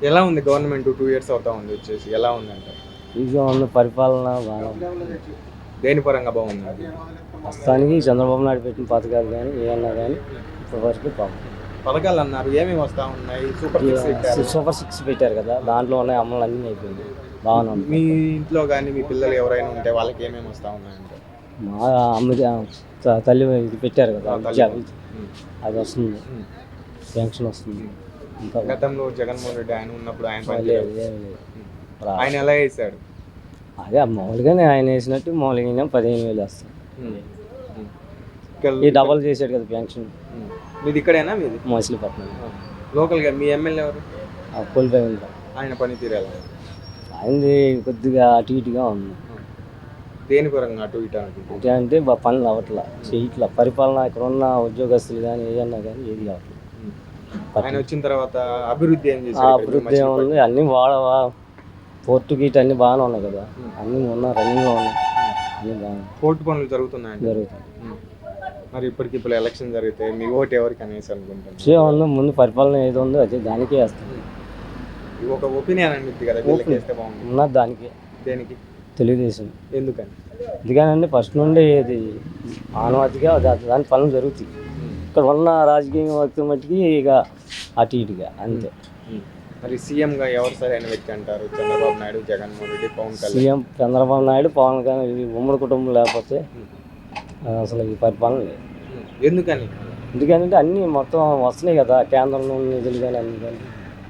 ఎలా ఉంది government 2 years అవుతా ఉంది వచ్చేసి. ఎలా ఉందంటారు? ఈజీగా ఉంది పరిపాలన బాగా. దేని పరంగా బాగుందండి? ప్రస్తుతానికి చంద్రబాబు నాయుడు పెట్టిన పథకాలు కానీ ఏమన్నా కానీ ఇప్పటివరకు బాగుంది. పథకాలు అన్నారు. ఏమేమి వస్తా ఉన్నాయి? సూపర్ సిక్స్ పెట్టారు. సూపర్ 6 పెట్టారు కదా, దాంట్లో ఉన్నాయి అమలు అన్నీ అయిపోయింది. బాగానే ఉంది. మీ ఇంట్లో కానీ మీ పిల్లలు ఎవరైనా ఉంటే వాళ్ళకి ఏమేమి వస్తా ఉన్నాయంటే? మా తల్లి ఇది పెట్టారు కదా, అది వస్తుంది, పెన్షన్ వస్తుంది. ఇంకా గతంలో జగన్మోహన్ రెడ్డి ఆయన ఉన్నప్పుడు ఆయన పని లేదు, చేయలేదు. ఏం లేదు. ఆయన ఎలా వేసాడు? అదే మామూలుగానే ఆయన వేసినట్టు మామూలుగా 15,000 వేస్తాం. ఈ డబల్ చేశాడు కదా పెన్షన్. మీది ఇక్కడేనా? మీది మచిలీపట్నం. లోకల్గా మీ ఎమ్మెల్యే ఎవరు? కోల్పోయింది. ఆయన పనితీరు ఎలా? ఆయనది కొద్దిగా అటు ఇటుగా ఉంది. దేని పరంగా అటు ఇటు అనుకుంటుంది? అంటే అంటే పనులు అవ్వట్లా, చేయట్లా. పరిపాలన ఇక్కడ ఉన్న ఉద్యోగస్తులు కానీ ఏమన్నా కానీ ఏది కావట్లేదు. ఆయన వచ్చిన తర్వాత అభివృద్ధి ఏం ఆ చేశారు? అభివృద్ధి ఏముంది, అన్నీ పోర్టు గీట్ అన్నీ బాగానే ఉన్నాయి కదా, అన్నీ ఉన్న రన్నింగ్లో ఉన్నాయి, అన్నీ బాగా కోర్టు పనులు జరుగుతున్నాయండి. జరుగుతుంది. మరి ఇప్పుడు ఎలక్షన్ జరిగితే మీ ఓటు ఎవరికి అనేసి అనుకుంటున్నారు? ఏమన్నా ముందు పరిపాలన ఏదో ఉందో అదే దానికే వేస్తాం. ఒక ఒపీనియన్ అనిపిద్ది కదా, వీళ్ళకి వేస్తే బాగుంటుంది ఉన్నది దానికి. దేనికి? తెలుగుదేశం. ఎందుకని? ఎందుకనంటే ఫస్ట్ నుండి ఇది ఆనవాతిగా దాని పనులు జరుగుతాయి. ఇక్కడ ఉన్న రాజకీయ వ్యక్తి మట్టికి ఇక అటు ఇటుగా అంతే. మరి సీఎంగా ఎవరు సరైన వ్యక్తి అంటారు? చంద్రబాబు నాయుడు, జగన్మోహన్ రెడ్డి, పవన్ కళ్యాణ్? సీఎం చంద్రబాబు నాయుడు, పవన్ కళ్యాణ్. ఇది ఉమ్మడి కుటుంబం లేకపోతే అసలు ఈ పరిపాలన లేదు. ఎందుకని? ఎందుకంటే అన్నీ మొత్తం వస్తున్నాయి కదా, కేంద్రంలో నిధులు కానీ అన్నీ కానీ.